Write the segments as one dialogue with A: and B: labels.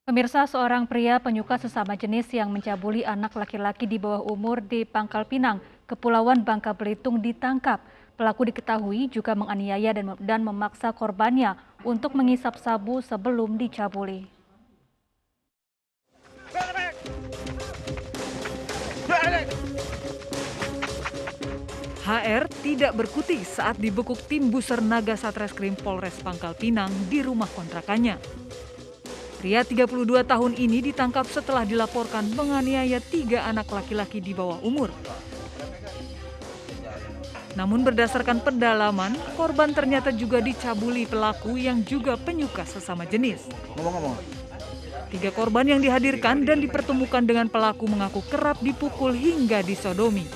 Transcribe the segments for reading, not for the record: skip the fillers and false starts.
A: Pemirsa, seorang pria penyuka sesama jenis yang mencabuli anak laki-laki di bawah umur di Pangkal Pinang, Kepulauan Bangka Belitung ditangkap. Pelaku diketahui juga menganiaya dan memaksa korbannya untuk mengisap sabu sebelum dicabuli. HR tidak berkutik saat dibekuk tim Buser Naga Satreskrim Polres Pangkal Pinang di rumah kontrakannya. Pria 32 tahun ini ditangkap setelah dilaporkan menganiaya 3 anak laki-laki di bawah umur. Namun berdasarkan pendalaman, korban ternyata juga dicabuli pelaku yang juga penyuka sesama jenis. 3 korban yang dihadirkan dan dipertemukan dengan pelaku mengaku kerap dipukul hingga disodomi.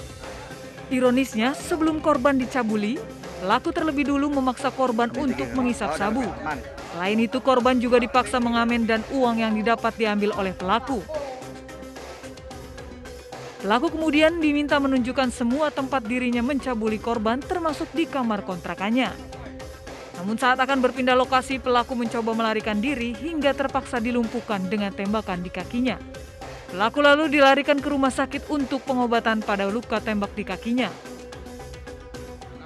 A: Ironisnya, sebelum korban dicabuli, pelaku terlebih dulu memaksa korban untuk mengisap sabu. Selain itu, korban juga dipaksa mengamen dan uang yang didapat diambil oleh pelaku. Pelaku kemudian diminta menunjukkan semua tempat dirinya mencabuli korban termasuk di kamar kontrakannya. Namun saat akan berpindah lokasi, pelaku mencoba melarikan diri hingga terpaksa dilumpuhkan dengan tembakan di kakinya. Pelaku lalu dilarikan ke rumah sakit untuk pengobatan pada luka tembak di kakinya.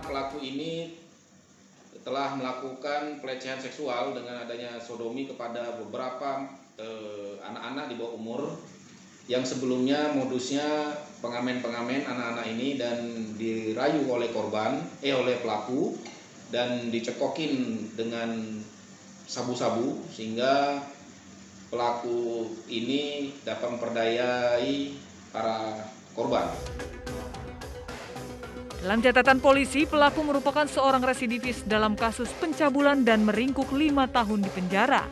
B: Pelaku ini telah melakukan pelecehan seksual dengan adanya sodomi kepada beberapa anak-anak di bawah umur yang sebelumnya modusnya pengamen-pengamen anak-anak ini dan dirayu oleh oleh pelaku dan dicekokin dengan sabu-sabu sehingga pelaku ini dapat memperdayai para korban.
A: Dalam catatan polisi, pelaku merupakan seorang residivis dalam kasus pencabulan dan meringkuk 5 tahun di penjara.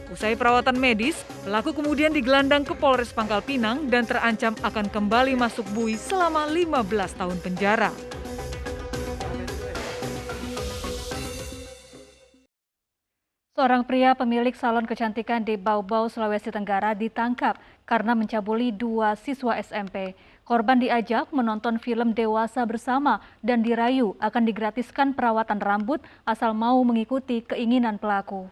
A: Usai perawatan medis, pelaku kemudian digelandang ke Polres Pangkal Pinang dan terancam akan kembali masuk bui selama 15 tahun penjara. Seorang pria pemilik salon kecantikan di Bau-Bau, Sulawesi Tenggara ditangkap karena mencabuli 2 siswa SMP. Korban diajak menonton film dewasa bersama dan dirayu akan digratiskan perawatan rambut asal mau mengikuti keinginan pelaku.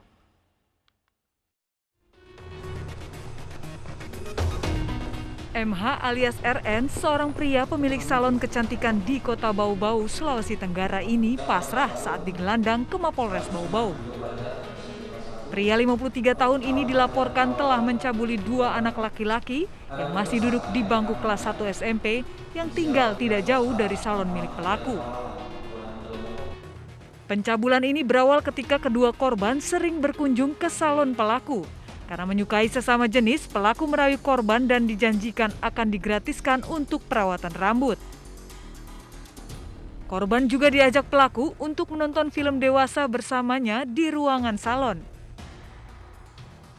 A: MH alias RN, seorang pria pemilik salon kecantikan di Kota Bau-Bau, Sulawesi Tenggara ini pasrah saat digelandang ke Mapolres Bau-Bau. Pria 53 tahun ini dilaporkan telah mencabuli 2 anak laki-laki yang masih duduk di bangku kelas 1 SMP yang tinggal tidak jauh dari salon milik pelaku. Pencabulan ini berawal ketika kedua korban sering berkunjung ke salon pelaku. Karena menyukai sesama jenis, pelaku merayu korban dan dijanjikan akan digratiskan untuk perawatan rambut. Korban juga diajak pelaku untuk menonton film dewasa bersamanya di ruangan salon.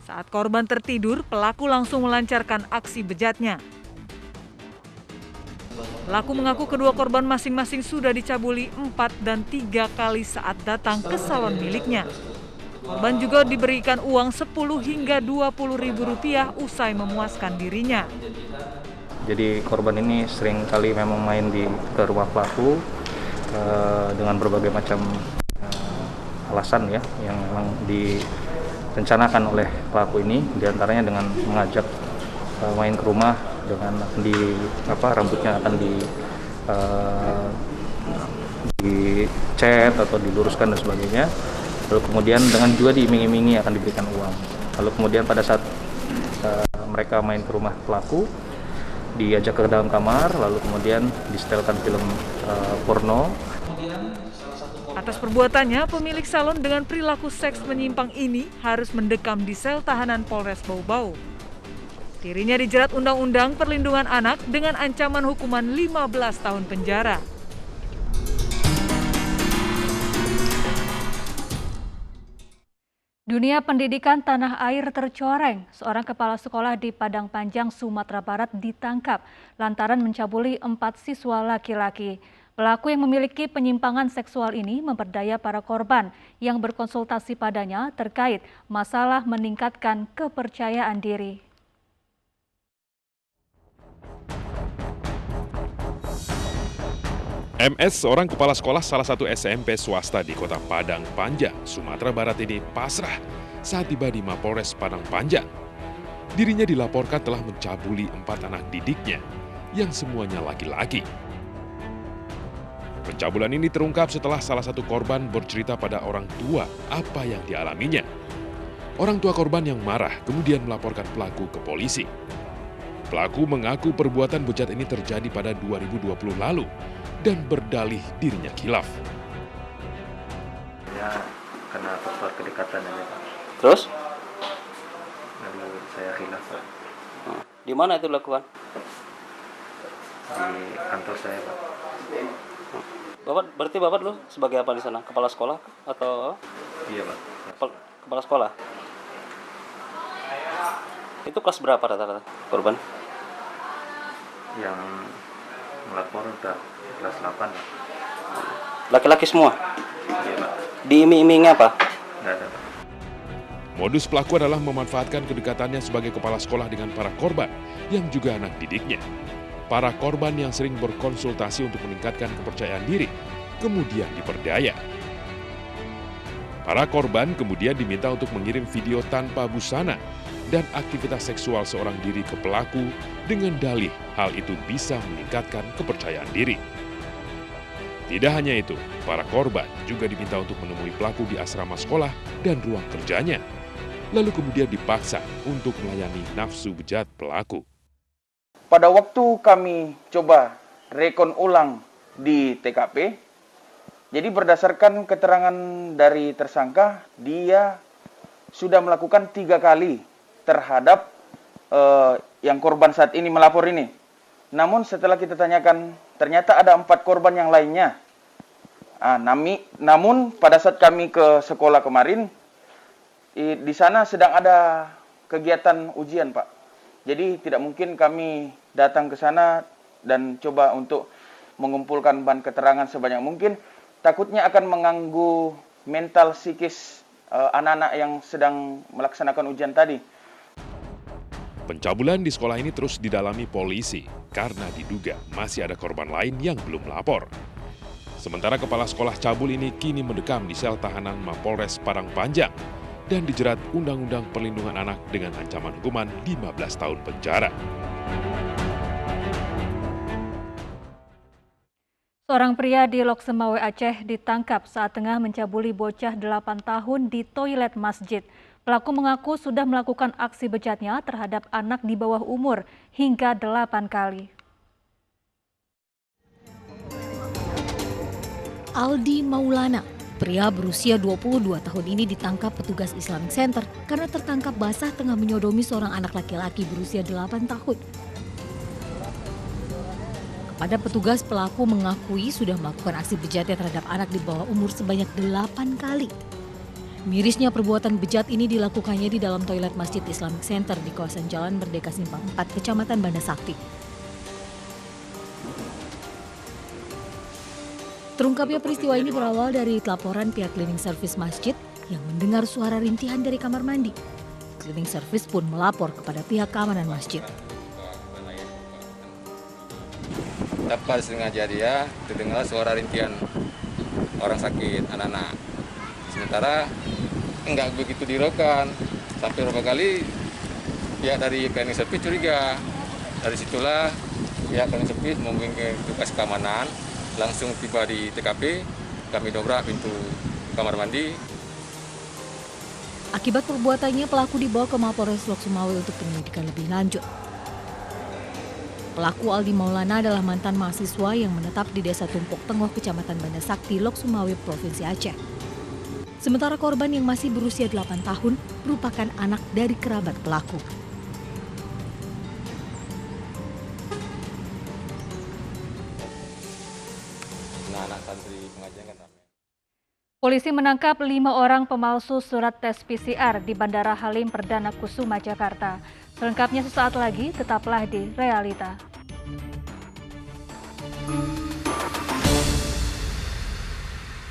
A: Saat korban tertidur, pelaku langsung melancarkan aksi bejatnya. Pelaku mengaku kedua korban masing-masing sudah dicabuli 4 dan 3 kali saat datang ke salon miliknya. Korban juga diberikan uang 10 hingga 20 ribu rupiah usai memuaskan dirinya.
C: Jadi korban ini sering kali memang main ke rumah pelaku dengan berbagai macam alasan ya yang memang direncanakan oleh pelaku ini, diantaranya dengan mengajak main ke rumah dengan rambutnya akan dicat atau diluruskan dan sebagainya. Lalu kemudian dengan juga diiming-imingi akan diberikan uang. Lalu kemudian pada saat mereka main ke rumah pelaku, diajak ke dalam kamar, lalu kemudian disetelkan film porno.
A: Atas perbuatannya, pemilik salon dengan perilaku seks menyimpang ini harus mendekam di sel tahanan Polres Bau-Bau. Dirinya dijerat Undang-Undang Perlindungan Anak dengan ancaman hukuman 15 tahun penjara. Dunia pendidikan tanah air tercoreng. Seorang kepala sekolah di Padang Panjang, Sumatera Barat ditangkap lantaran mencabuli 4 siswa laki-laki. Pelaku yang memiliki penyimpangan seksual ini memperdaya para korban yang berkonsultasi padanya terkait masalah meningkatkan kepercayaan diri.
D: MS, seorang kepala sekolah salah satu SMP swasta di Kota Padang Panjang, Sumatera Barat ini pasrah saat tiba di Mapolres Padang Panjang. Dirinya dilaporkan telah mencabuli 4 anak didiknya, yang semuanya laki-laki. Pencabulan ini terungkap setelah salah satu korban bercerita pada orang tua apa yang dialaminya. Orang tua korban yang marah kemudian melaporkan pelaku ke polisi. Pelaku mengaku perbuatan bejat ini terjadi pada 2020 lalu dan berdalih dirinya khilaf.
C: Ya, karena faktor kedekatan aja, Pak.
E: Terus?
C: Lalu saya khilaf, Pak.
E: Di mana itu dilakukan?
C: Di kantor saya, Pak.
E: Berarti Bapak dulu sebagai apa di sana? Kepala sekolah atau
C: Iya, Pak.
E: kepala sekolah? Itu kelas berapa rata-rata korban?
C: Yang melapor udah kelas 8, Pak.
E: Laki-laki semua?
C: Iya, Pak.
E: Diiming-imingnya apa?
C: Nggak ada, Pak.
D: Modus pelaku adalah memanfaatkan kedekatannya sebagai kepala sekolah dengan para korban yang juga anak didiknya. Para korban yang sering berkonsultasi untuk meningkatkan kepercayaan diri, kemudian diperdaya. Para korban kemudian diminta untuk mengirim video tanpa busana dan aktivitas seksual seorang diri ke pelaku dengan dalih hal itu bisa meningkatkan kepercayaan diri. Tidak hanya itu, para korban juga diminta untuk menemui pelaku di asrama sekolah dan ruang kerjanya, lalu kemudian dipaksa untuk melayani nafsu bejat pelaku.
F: Pada waktu kami coba rekon ulang di TKP, jadi berdasarkan keterangan dari tersangka, dia sudah melakukan 3 kali terhadap yang korban saat ini melapor ini. Namun setelah kita tanyakan, ternyata ada 4 korban yang lainnya. Namun pada saat kami ke sekolah kemarin, di sana sedang ada kegiatan ujian, Pak. Jadi tidak mungkin kami datang ke sana dan coba untuk mengumpulkan bahan keterangan sebanyak mungkin. Takutnya akan mengganggu mental psikis anak-anak yang sedang melaksanakan ujian tadi.
D: Pencabulan di sekolah ini terus didalami polisi karena diduga masih ada korban lain yang belum lapor. Sementara kepala sekolah cabul ini kini mendekam di sel tahanan Mapolres Padang Panjang dan dijerat Undang-Undang Perlindungan Anak dengan ancaman hukuman 15 tahun penjara.
G: Seorang pria di Lok Semawe, Aceh ditangkap saat tengah mencabuli bocah 8 tahun di toilet masjid. Pelaku mengaku sudah melakukan aksi bejatnya terhadap anak di bawah umur hingga 8 kali.
H: Aldi Maulana, pria berusia 22 tahun ini ditangkap petugas Islamic Center karena tertangkap basah tengah menyodomi seorang anak laki-laki berusia 8 tahun. Kepada petugas, pelaku mengakui sudah melakukan aksi bejatnya terhadap anak di bawah umur sebanyak 8 kali. Mirisnya perbuatan bejat ini dilakukannya di dalam toilet Masjid Islamic Center di kawasan Jalan Merdeka Simpang 4, Kecamatan Banda Sakti. Terungkapnya peristiwa ini berawal dari laporan pihak cleaning service masjid yang mendengar suara rintihan dari kamar mandi. Cleaning service pun melapor kepada pihak keamanan masjid.
I: Dapat sengaja dia terdengar suara rintihan orang sakit, anak-anak. Sementara enggak begitu direkam. Sampai beberapa kali pihak dari cleaning service curiga. Dari situlah pihak cleaning service menghubungi tugas keamanan. Langsung tiba di TKP, kami dobrak pintu kamar mandi.
H: Akibat perbuatannya, pelaku dibawa ke Mapolres Lok Semawe untuk penyelidikan lebih lanjut. Pelaku Aldi Maulana adalah mantan mahasiswa yang menetap di Desa Tumpuk Tengah, Kecamatan Banda Sakti, Lok Semawe, Provinsi Aceh. Sementara korban yang masih berusia 8 tahun merupakan anak dari kerabat pelaku.
G: Polisi menangkap 5 orang pemalsu surat tes PCR di Bandara Halim Perdana Kusuma, Jakarta. Selengkapnya sesaat lagi, tetaplah di Realita.